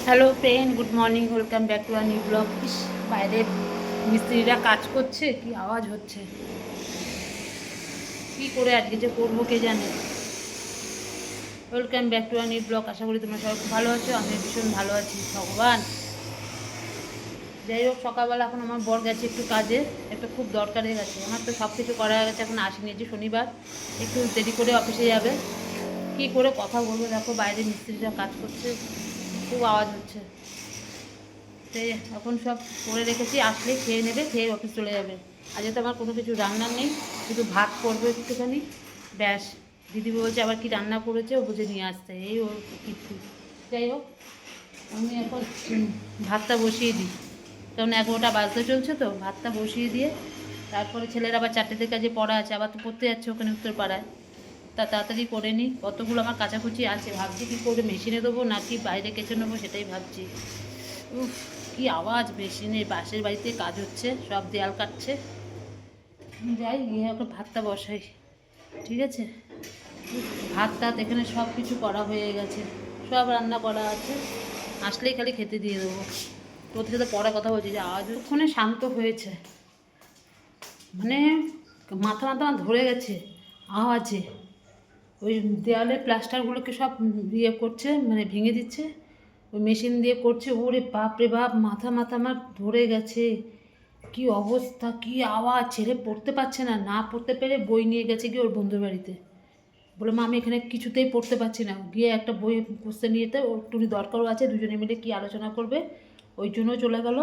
Hello friend, good morning, welcome back to our new blog. বাইরে মিস্ত্রিরা কাজ করছে, কি আওয়াজ হচ্ছে, কি করে আজকে যে করবো কে জানে। Welcome back to our new blog. আশা করি তোমরা সবাই খুব ভালো আছো, আমি ভীষণ ভালো আছি ভগবান। যাই হোক, সকালবেলা এখন আমার বর গেছে একটু কাজে, একটা খুব দরকারে গেছে। আমার তো সব কিছু করা হয়ে গেছে, এখন আসেনি, যে শনিবার একটু দেরি করে অফিসে যাবে। কি করে কথা বলবো, দেখো বাইরে মিস্ত্রিরা কাজ করছে, খুব আওয়াজ হচ্ছে। সেই এখন সব করে রেখেছি, আসলে খেয়ে নেবে, খেয়ে অফিস চলে যাবে। আজকে তো আমার কোনো কিছু রান্নার নেই, শুধু ভাত করবো একটুখানি, ব্যাস। দিদি বলছে আবার কি রান্না করেছে, ও বুঝে নিয়ে আসতে, এই ওর কীর্তি। যাই হোক, আমি এখন ভাতটা বসিয়ে দিই, কারণ 11টা বাজতে চলছে, তো ভাতটা বসিয়ে দিয়ে তারপরে ছেলের আবার 4টে থেকে কাজে পড়া আছে, আবার তো পড়তে যাচ্ছে ওখানে উত্তরপাড়ায়। তা তাড়াতাড়ি করে নিই, কতগুলো আমার কাচাকুচি আছে, ভাবছি কী করে মেশিনে দেবো নাকি বাইরে কেচে নেবো, সেটাই ভাবছি। উফ, কি আওয়াজ মেশিনের, পাশের বাড়িতে কাজ হচ্ছে, সব দেয়াল কাটছে। যাই গিয়ে ওকে ভাতটা বসাই, ঠিক আছে। ভাত টাত এখানে সব কিছু করা হয়ে গেছে, সব রান্না করা আছে, আসলেই খালি খেতে দিয়ে দেবো। তোদের সাথে পরে কথা বলছি, যে আওয়াজ ওখানে শান্ত হয়েছে, মানে মাথা মাথা আমার ধরে গেছে আওয়াজে। ওই দেয়ালের প্লাস্টারগুলোকে সব ইয়ে করছে, মানে ভেঙে দিচ্ছে, ওই মেশিন দিয়ে করছে। ওরে বাপ রে বাপ, মাথা মাথা আমার ধরে গেছে, কি অবস্থা, কি আওয়াজ। ছেলে পড়তে পারছে না, না পড়তে পেরে বই নিয়ে গেছে কি ওর বন্ধুর বাড়িতে, বলে মা আমি এখানে কিছুতেই পড়তে পারছি না, গিয়ে একটা বই পুষতে নিয়ে যেতে, ওর টুনি দরকারও আছে, দুজনে মিলে কি আলোচনা করবে, ওই জন্য চলে গেল।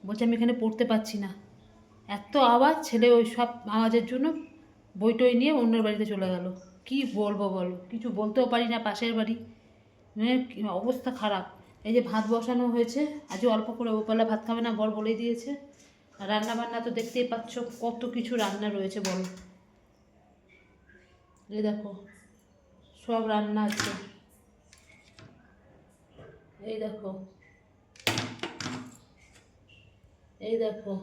বলছে আমি এখানে পড়তে পারছি না, এত আওয়াজ। ছেলে ওই সব আওয়াজের জন্য বই টই নিয়ে অন্যের বাড়িতে চলে গেল। কি বলবো বলো, কিছু বলতেও পারি না, পাশের বাড়ি, মানে অবস্থা খারাপ। এই যে ভাত বসানো হয়েছে, আজও অল্প করে, ওবেলা ভাত খাবে না বর বলেই দিয়েছে। আর রান্না বান্না তো দেখতেই পাচ্ছ, কত কিছু রান্না রয়েছে বলো। এই দেখো, সব রান্না আছে, এই দেখো, এই দেখো।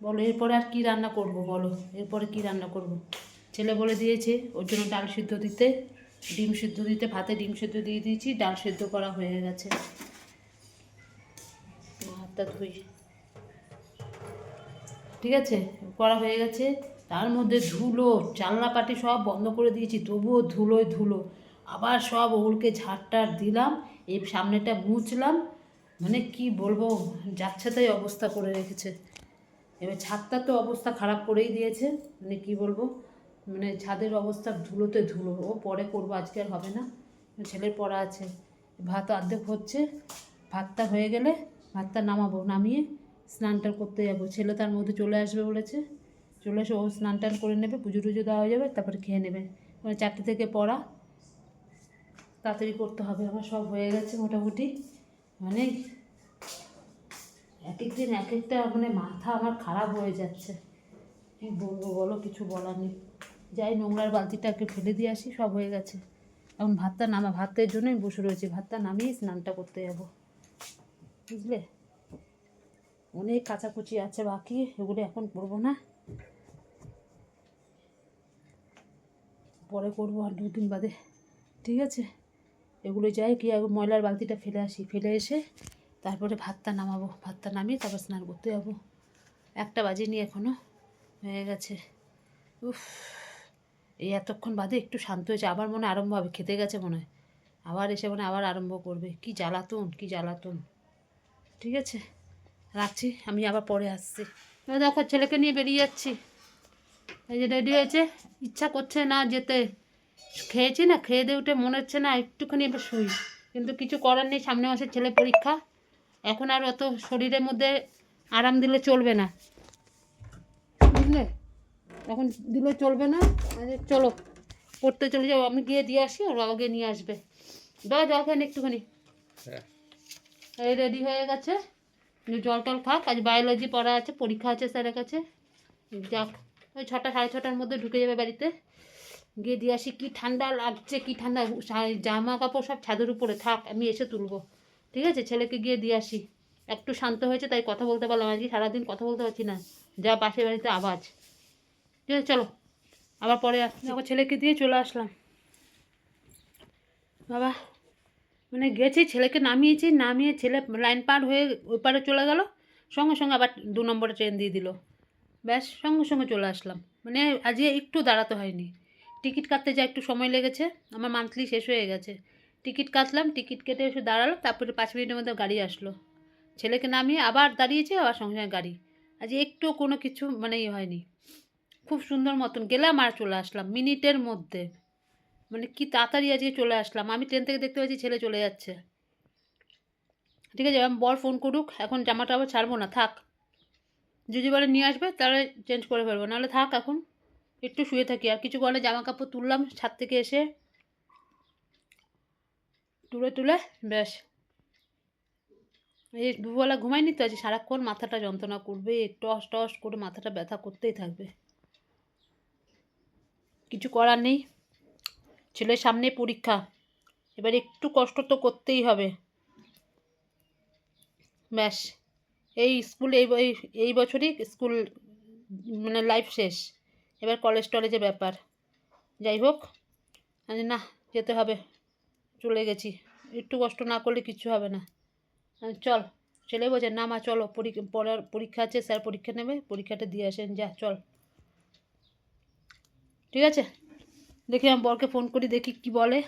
বলো এরপরে আর কি রান্না করব, বলো এরপরে কি রান্না করব। ছেলে বলে দিয়েছে ওর জন্য ডাল সিদ্ধ দিতে, ডিম সিদ্ধ দিতে, ভাতে ডিম সিদ্ধ দিয়ে দিয়েছি, ডাল সিদ্ধ করা হয়ে গেছে। হাতটা ধুই, ঠিক আছে, করা হয়ে গেছে। তার মধ্যে ধুলো, জানলা পাটি সব বন্ধ করে দিয়েছি, তবুও ধুলোয় ধুলো। আবার সব ওগুলোকে ঝাড়টার দিলাম, এই সামনেটা মুছলাম, মানে কি বলবো, যাচ্ছে তাই অবস্থা করে রেখেছে। এবার ছাদটা তো অবস্থা খারাপ করেই দিয়েছে, মানে কি বলবো, মানে ছাদের অবস্থা ধুলোতে ধুলো। ও পরে করবো, আজকে আর হবে না, ছেলের পড়া আছে। ভাত অর্ধেক হচ্ছে, ভাতটা হয়ে গেলে ভাতটা নামাবো, নামিয়ে স্নান টান করতে যাবো। ছেলে তার মধ্যে চলে আসবে বলেছে, চলে এসে ও স্নান টান করে নেবে, পুজো টুজো দেওয়া হয়ে যাবে, তারপরে খেয়ে নেবে। মানে 4টে থেকে পড়া, তাড়াতাড়ি করতে হবে। আমার সব হয়ে গেছে মোটামুটি, মানে এক এক দিন এক একটা, মানে মাথা আমার খারাপ হয়ে যাচ্ছে, কী বলবো বলো, কিছু বলার নেই। যাই নোংরার বালতিটাকে ফেলে দিয়ে আসি, সব হয়ে গেছে। এখন ভাতটা ভাতের জন্যই বসে রয়েছি, ভাতটা নামিয়ে স্নানটা করতে যাবো, বুঝলে। অনেক কাচাকুচি আছে বাকি, এগুলো এখন করবো না, পরে করবো আর 2 দিন বাদে, ঠিক আছে। এগুলো যাই কি আগে ময়লার বালতিটা ফেলে আসি, ফেলে এসে তারপরে ভাতটা নামাবো, ভাতটা নামিয়ে তারপর স্নান করতে যাবো। 1টা বাজেনি এখনও, হয়ে গেছে। উফ, এই এতক্ষণ বাদে একটু শান্ত হয়েছে, আবার মনে আরম্ভ হবে, খেতে গেছে মনে হয়, আবার এসে মনে আবার আরম্ভ করবে, কি জ্বালাতন, কি জ্বালাতন। ঠিক আছে, রাখছি, আমি আবার পরে আসছি। এবার দেখো ছেলেকে নিয়ে বেরিয়ে যাচ্ছি, এই যে রেডি হয়েছে, ইচ্ছা করছে না যেতে। খেয়েছি না, খেয়ে দিয়ে উঠে মনে হচ্ছে না একটুখানি এবার শুই, কিন্তু কিছু করার নেই, সামনে মাসে ছেলে পরীক্ষা, এখন আর অত শরীরের মধ্যে আরাম দিলে চলবে না, বুঝলে, এখন দিলে চলবে না। চলো পড়তে চলে যাও, আমি গিয়ে দিয়ে আসি, আর বাবা গিয়ে নিয়ে আসবে। দাও জল খান একটুখানি। এই রেডি হয়ে গেছে, জল টল খাক, আজ বায়োলজি পড়া আছে, পরীক্ষা আছে স্যারের কাছে। যাক, ওই 6টা 6:30টার মধ্যে ঢুকে যাবে বাড়িতে, গিয়ে দিয়ে আসি। কী ঠান্ডা লাগছে, কী ঠান্ডা, জামা কাপড় সব ছাদের উপরে থাক, আমি এসে তুলবো, ঠিক আছে। ছেলেকে গিয়ে দিয়ে আসি, একটু শান্ত হয়েছে তাই কথা বলতে পারলাম, আজকে সারাদিন কথা বলতে পারছি না, যা পাশের বাড়িতে আওয়াজ। ঠিক আছে চলো, আবার পরে আসছি। আমার ছেলেকে দিয়ে চলে আসলাম। বাবা মানে গেছি, ছেলেকে নামিয়েছি, নামিয়ে ছেলে লাইন পার হয়ে ওই পারে চলে গেল, সঙ্গে সঙ্গে আবার 2 নম্বরে ট্রেন দিয়ে দিল। ব্যাস সঙ্গে সঙ্গে চলে আসলাম। মানে আজকে একটু দাঁড়াতে হয়নি। টিকিট কাটতে যা একটু সময় লেগেছে, আমার মান্থলি শেষ হয়ে গেছে। টিকিট কাটলাম, টিকিট কেটে এসে দাঁড়ালাম, তারপরে 5 মিনিটের মধ্যে গাড়ি আসলো। ছেলেকে নামিয়ে আবার দাঁড়িয়েছে, আবার সঙ্গে সঙ্গে গাড়ি। আজ একটু কোনো কিছু মানে ইয়ে হয়নি। খুব সুন্দর মতন গেলাম আর চলে আসলাম মিনিটের মধ্যে। মানে কি তাড়াতাড়ি আজকে চলে আসলাম। আমি ট্রেন থেকে দেখতে পাচ্ছি ছেলে চলে যাচ্ছে। ঠিক আছে, আমি বর ফোন করুক, এখন জামাটা আবার ছাড়বো না, থাক। যদি বলে নিয়ে আসবে তাহলে চেঞ্জ করে ফেলবো, নাহলে থাক, এখন একটু শুয়ে থাকি। আর কিছু বলে জামা কাপড় তুললাম ছাদ থেকে এসে, তুলে ব্যাস। এই দুবেলা ঘুমাইনি তো, আজ সারাক্ষণ মাথাটা যন্ত্রণা করবে, টস টস করে মাথাটা ব্যথা করতেই থাকবে। কিছু করার নেই, ছেলের সামনে পরীক্ষা, এবার একটু কষ্ট তো করতেই হবে। ব্যাস, এই স্কুল এই বছরই স্কুল মানে লাইফ শেষ, এবার কলেজ টলেজের ব্যাপার। যাই হোক, না যেতে হবে, চলে গেছি, একটু কষ্ট না করলে কিচ্ছু হবে না। চল, ছেলে বলছে না মা চলো, পড়ার পরীক্ষা আছে, স্যার পরীক্ষা নেবে, পরীক্ষাটা দিয়ে আসেন, যা চল। ঠিক আছে, দেখি আমি বরকে ফোন করি, দেখি কি বলে,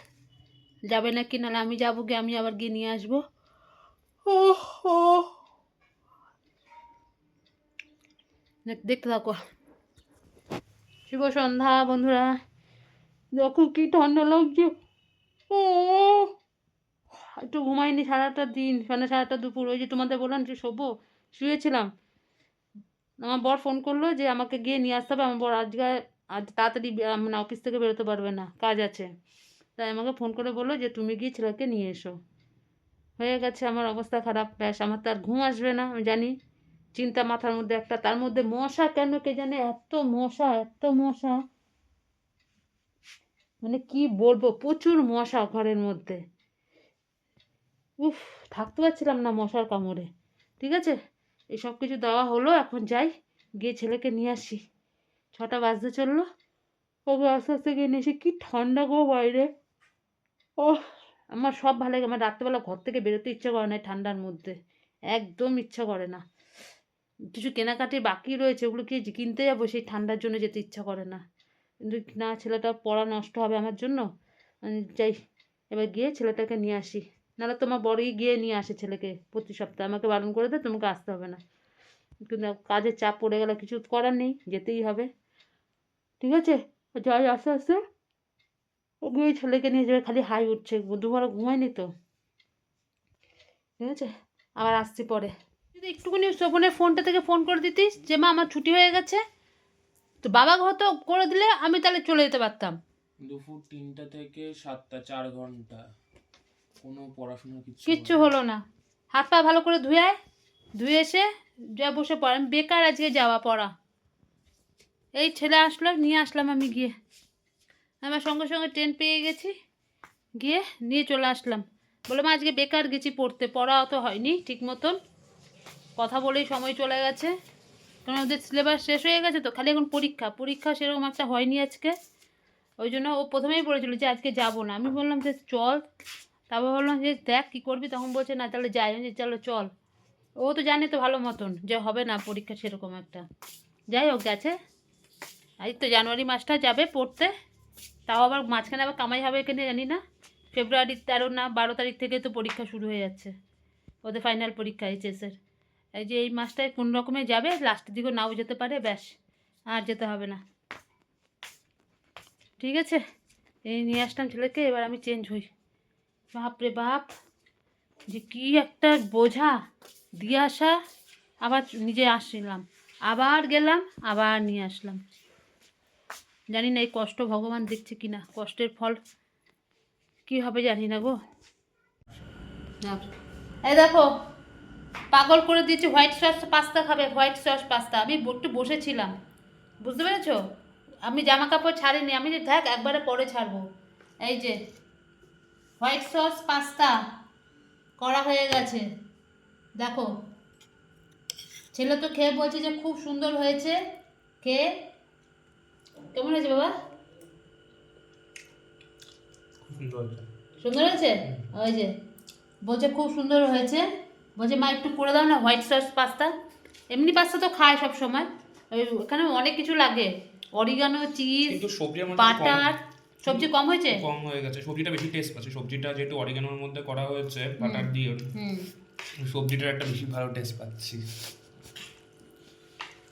যাবে নাকি, নাহলে আমি যাবো গিয়ে, আমি আবার গিয়ে নিয়ে আসবো। দেখতে থাকো। শুভ সন্ধ্যা বন্ধুরা, দেখো কি ঠান্ডা লাগছে। ও একটু ঘুমাইনি সারাটা দিন, মানে সারাটা দুপুর, ওই যে তোমাদের বললাম যে শোবো, শুয়েছিলাম। আমার বর ফোন করলো যে আমাকে গিয়ে নিয়ে আসতে হবে। আমার বর আজ তাড়াতাড়ি মানে অফিস থেকে বেরোতে পারবে না, কাজ আছে, তাই আমাকে ফোন করে বললো যে তুমি গিয়ে ছেলেকে নিয়ে এসো। হয়ে গেছে আমার অবস্থা খারাপ। ব্যাস, আমার তো আর ঘুম আসবে না, আমি জানি। চিন্তা মাথার মধ্যে একটা, তার মধ্যে মশা কেন কে জানে, এত মশা এত মশা, মানে কি বলবো, প্রচুর মশা ঘরের মধ্যে। উফ, থাকতে পারছিলাম না মশার কামড়ে। ঠিক আছে, এই সব কিছু দেওয়া হলো, এখন যাই, গিয়ে ছেলেকে নিয়ে আসি। 6টা বাজতে চললো, ওকে আস্তে আস্তে গিয়ে নিয়ে এসে, কি ঠান্ডা গো বাইরে। ও, আমার সব ভালো লাগে, আমার রাত্রেবেলা ঘর থেকে বেরোতে ইচ্ছা করে না ঠান্ডার মধ্যে, একদম ইচ্ছা করে না। কিছু কেনাকাটি বাকি রয়েছে, ওগুলো কি কিনতে যাবো, সেই ঠান্ডার জন্য যেতে ইচ্ছা করে না। কিন্তু না, ছেলেটা পড়া নষ্ট হবে আমার জন্য, যাই, এবার গিয়ে ছেলেটাকে নিয়ে আসি। নাহলে তোমার বড়ই গিয়ে নিয়ে আসে ছেলেকে প্রতি সপ্তাহে, আমাকে বারণ করে দেয় তোমাকে আসতে হবে না, কিন্তু কাজের চাপ পড়ে গেলে কিছু করার নেই, যেতেই হবে। ঠিক আছে, যাই আস্তে আস্তে, ও গিয়ে ছেলেকে নিয়ে যাবে, খালি হাই উঠছে, দুবার ঘুমায়নি তো। ঠিক আছে, আবার আসছি পরে। যদি একটুখানি শোভনের ফোনটা থেকে ফোন করে দিতিস যে মা আমার ছুটি হয়ে গেছে, তো বাবা হয়তো করে দিলে আমি তাহলে চলে যেতে পারতাম। দুপুর 3টা থেকে 7টা, 4 ঘন্টা কোনো পড়াশোনা কিচ্ছু হলো না। হাত পা ভালো করে ধুয়ে আয়, ধুয়ে এসে যা বসে পড়, আমি বেকার আজকে যাওয়া পড়া। এই ছেলে আসলো, নিয়ে আসলাম আমি গিয়ে, আমার সঙ্গে সঙ্গে ট্রেন পেয়ে গেছি, গিয়ে নিয়ে চলে আসলাম। বললাম আজকে বেকার গেছি পড়তে, পড়া অত হয়নি ঠিক মতন, কথা বলেই সময় চলে গেছে, কারণ ওদের সিলেবাস শেষ হয়ে গেছে তো, খালি এখন পরীক্ষা সেরকম একটা হয়নি আজকে। ওই জন্য ও প্রথমেই বলেছিল যে আজকে যাব না, আমি বললাম যে চল, তারপর বললাম যে দেখ কী করবি, তখন বলছে না তাহলে যাই, আমি চলো চল। ও তো জানে তো ভালো মতন যে হবে না পরীক্ষা সেরকম একটা। যাই হোক, গেছে, আজ তো জানুয়ারি মাসটা যাবে পড়তে, তাও আবার মাঝখানে আবার কামাই হবে এখানে জানি না। ফেব্রুয়ারি 13 না 12 তারিখ থেকে তো পরীক্ষা শুরু হয়ে যাচ্ছে, ওদের ফাইনাল পরীক্ষা এইচএসের। এই যে এই মাসটায় কোন রকমে যাবে, লাস্টের দিকেও নাও যেতে পারে, ব্যাস আর যেতে হবে না। ঠিক আছে, এই নিয়ে আসলাম ছেলেকে, এবার আমি চেঞ্জ হই। বাপ রে বাপ, যে কী একটা বোঝা দিয়ে আসা, আবার নিজে আসলাম, আবার গেলাম, আবার নিয়ে আসলাম। জানি না এই কষ্ট ভগবান দেখছে কি না, কষ্টের ফল কি হবে জানি না গো। এই দেখো, পাগল করে দিয়েছে, হোয়াইট সস পাস্তা খাবে, হোয়াইট সস পাস্তা। আমি একটু বসেছিলাম, বুঝতে পেরেছো, আমি জামা কাপড় ছাড়িনি, আমি যে দেখ একবারে পরে ছাড়বো। এই যে হোয়াইট সস পাস্তা করা হয়ে গেছে, দেখো। ছেলে তো খেয়ে বলছে যে খুব সুন্দর হয়েছে, খেয়ে কেমন হয়েছে বাবা, সুন্দর হয়েছে। ওই যে বলছে খুব সুন্দর হয়েছে, বলছে মা একটু করে দাও না হোয়াইট সস পাস্তা। এমনি পাস্তা তো খায় সব সময়, ওখানে অনেক কিছু লাগে, অরিগানো, চিজ, কিন্তু সবজির মধ্যে একটু কম, বাটার। সবজি কম হয়েছে? কম হয়ে গেছে, সবজিটা বেশি টেস্ট পাচ্ছে, সবজিটা যেহেতু অরিগানোর মধ্যে করা হয়েছে বাটার দিয়ে, হুম, সবজিটার একটা বেশি ভালো টেস্ট পাচ্ছি।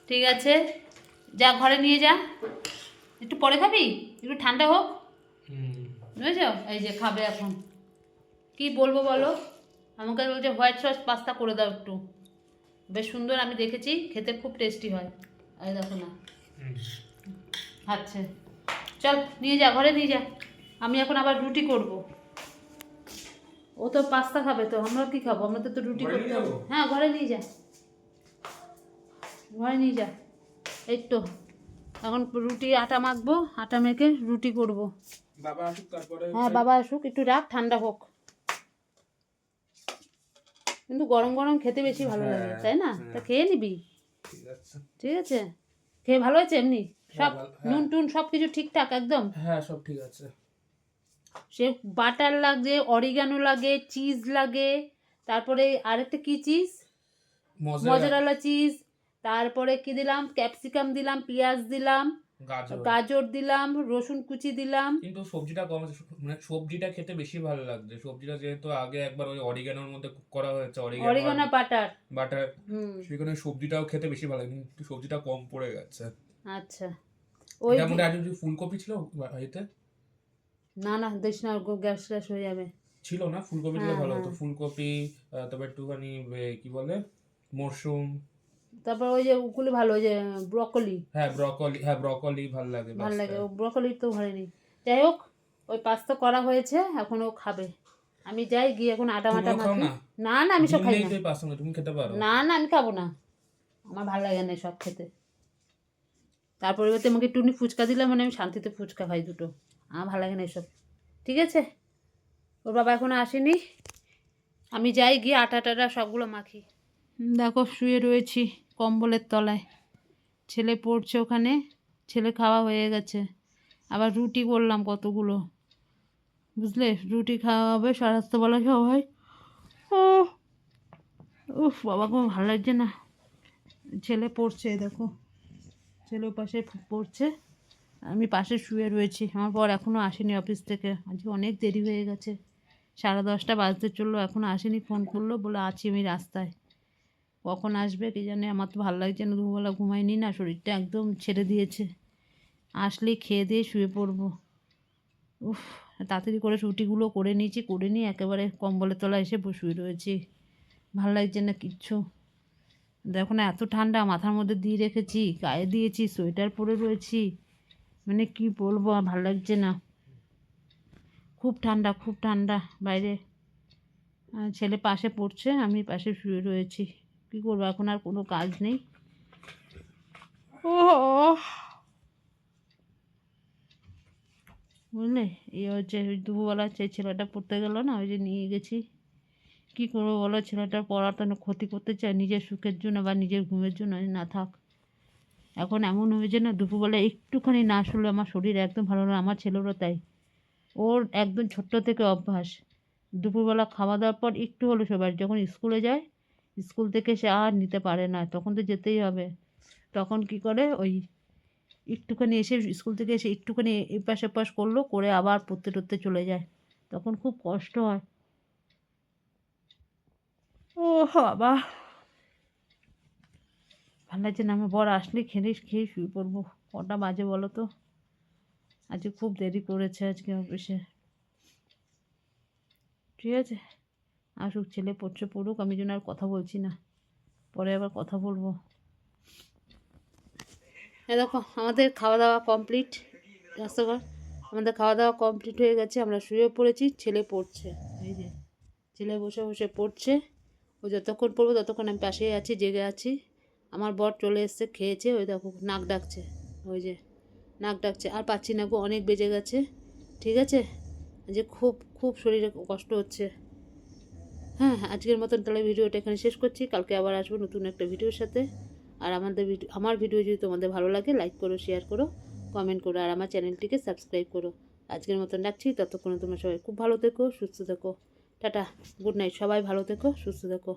ঠিক আছে, যা ঘরে নিয়ে যা, একটু পরে খাবি, একটু ঠান্ডা হোক, বুঝেছ? এই যে খাবে এখন, কি বলবো বলো, আমাকে বলছে হোয়াইট সস পাস্তা করে দাও একটু, বেশ সুন্দর, আমি দেখেছি খেতে খুব টেস্টি হয়। এই দেখো না আচ্ছা, চল নিয়ে যা, ঘরে নিয়ে যা, আমি এখন আবার রুটি করব। ও তো পাস্তা খাবে, তো আমরা কি খাবো, আমাদের তো রুটি ঘরে করতে নিয়ে হবে। যাবো? হ্যাঁ ঘরে নিয়ে যা, ঘরে নিয়ে যা। এই তো এখন রুটি আটা মাখবো, আটা মেখে রুটি করব। বাবা আসুক তারপরে হ্যাঁ বাবা আসুক, একটু রাখ, ঠান্ডা হোক, কিন্তু গরম গরম খেতে বেশি ভালো লাগে, তাই না? তা খেয়ে নিবি, ঠিক আছে। ঠিক আছে? খেয়ে ভালো হয়েছে এমনি সব, ভালো, নুন টুন সব কিছু ঠিকঠাক একদম? হ্যাঁ সব ঠিক আছে। সে বাটার লাগে, অরিগানো লাগে, চিজ লাগে, তারপরে আরেকটা কি চিজ, মজারালা চিজ, তারপরে কি দিলাম, ক্যাপসিকাম দিলাম, পেঁয়াজ দিলাম, গাজর দিলাম, রসুন কুচি দিলাম। কিন্তু সবজিটা কম আছে, মানে সবজিটা খেতে বেশি ভালো লাগছে, সবজিটা যেহেতু আগে একবার ওই অরিগানোর মধ্যে করা হয়েছে, অরিগানো বাটার, বাটার, হুম সেখানে সবজিটাও খেতে বেশি ভালো লাগে, কিন্তু সবজিটা কম পড়ে গেছে। আচ্ছা ওই এটার মধ্যে আর যদি ফুলকপি ছিল বাড়িতে, না না দিস না, গ্যাস ট্যাস হয়ে যাবে। ছিল না, ফুলকপি দিলে ভালো হতো, ফুলকপি, তারপর একটুখানি কি বলে মশরুম, তারপর ওই যে ওগুলো ভালো, ওই যে ব্রকলি, হ্যাঁ ব্রকলি ভালো লাগে, ভালো লাগে, ও ব্রকলি তো ঘরে নেই। যাই হোক, ওই পাস্তা করা হয়েছে, এখন ও খাবে, আমি যাই গিয়ে এখন আটা মাটা তুমিও খাও মাখি। না? না না আমি সব খাই না, তুমি খেতে পারো। না না আমি খাবো না, আমার ভালো লাগে না সব খেতে। তার পরিবর্তে আমাকে একটুখানি ফুচকা দিলে মানে আমি শান্তিতে ফুচকা খাই দুটো, আমার ভালো লাগে না এসব। ঠিক আছে, ওর বাবা এখনো আসেনি, আমি যাই গিয়ে আটা টাটা সবগুলো মাখি। দেখো শুয়ে রয়েছি কম্বলের তলায়, ছেলে পড়ছে ওখানে, ছেলে খাওয়া হয়ে গেছে, আবার রুটি করলাম কতগুলো, বুঝলে, রুটি খাওয়া হবে স্বাস্থ্যবেলা সবাই। উফ বাবা কোনো ভালো লাগছে না, ছেলে পড়ছে দেখো, ছেলে পাশে পড়ছে, আমি পাশে শুয়ে রয়েছি, আমার বর এখনও আসেনি অফিস থেকে, আজকে অনেক দেরি হয়ে গেছে, 10:30 বাজতে চললো, এখনও আসেনি, ফোন করলো বলে আছি আমি রাস্তায়, কখন আসবে কি জানে, আমার তো ভালো লাগছে না, দুবেলা ঘুমাইনি না, শরীরটা একদম ছেড়ে দিয়েছে, আসলেই খেয়ে দিয়ে শুয়ে পড়বো। উফ, তাড়াতাড়ি করে রুটিগুলো করে নিয়েছি, করে নিয়ে একেবারে কম্বলের তলায় এসে শুয়ে রয়েছি, ভালো লাগছে না কিচ্ছু, দেখো না এত ঠান্ডা, মাথার মধ্যে দিয়ে রেখেছি, গায়ে দিয়েছি, সোয়েটার পরে রয়েছি, মানে কি বলবো, আর ভালো লাগছে না, খুব ঠান্ডা খুব ঠান্ডা বাইরে। ছেলে পাশে পড়ছে, আমি পাশে শুয়ে রয়েছি, কি করবো, এখন আর কোনো কাজ নেই। ও বুঝলে, এই হচ্ছে ওই দুপুরবেলা যে ছেলেটা পড়তে গেল না, ওই যে নিয়ে গেছি, কী করবো বলো, ছেলেটার পড়াটা ক্ষতি করতে চায় নিজের সুখের জন্য বা নিজের ঘুমের জন্য, না থাক, এখন এমন হয়েছে না, দুপুরবেলা একটুখানি না শুলে আমার শরীর একদম ভালো না, আমার ছেলেরও তাই, ওর একদম ছোট্ট থেকে অভ্যাস, দুপুরবেলা খাওয়া দাওয়ার পর একটু হলো সবার, যখন স্কুলে যায়, স্কুল থেকে সে আর নিতে পারে না, তখন তো যেতেই হবে, তখন কি করে, ওই একটুখানি এসে স্কুল থেকে এসে একটুখানি এপাশ এপাশ করলো, করে আবার পড়তে টরতে চলে যায়, তখন খুব কষ্ট হয়। ও বাবা, ভালো লাগছে না, আমার বর আসলে খেয়ে শুয়ে পড়বো, কটা বাজে বলো তো, আজকে খুব দেরি করেছে আজকে অফিসে। ঠিক আছে, আসুক, ছেলে পড়ছে পড়ুক, আমি যেন আর কথা বলছি না, পরে আবার কথা বলবো। হ্যাঁ দেখো আমাদের খাওয়া দাওয়া কমপ্লিট, রাস্তাঘর, আমাদের খাওয়া দাওয়া কমপ্লিট হয়ে গেছে, আমরা শুয়ে পড়েছি, ছেলে পড়ছে, এই যে ছেলে বসে বসে পড়ছে, ও যতক্ষণ পড়বো ততক্ষণ আমি পাশেই আছি, জেগে আছি। আমার বর চলে এসছে, খেয়েছে, ওই দেখো নাক ডাকছে, ওই যে নাক ডাকছে, আর পাচ্ছি না গো, অনেক বেজে গেছে। ঠিক আছে, যে খুব খুব শরীরে কষ্ট হচ্ছে। হ্যাঁ, আজকের মতন তাহলে ভিডিওটা এখানে শেষ করছি, কালকে আবার আসবো নতুন একটা ভিডিওর সাথে। আর আমার ভিডিও যদি তোমাদের ভালো লাগে, লাইক করো, শেয়ার করো, কমেন্ট করো, আর আমার চ্যানেলটিকে সাবস্ক্রাইব করো। আজকের মতন রাখছি, ততক্ষণে তোমরা সবাই খুব ভালো থেকো, সুস্থ থেকো, টাটা, গুড নাইট, সবাই ভালো থেকো, সুস্থ থেকো।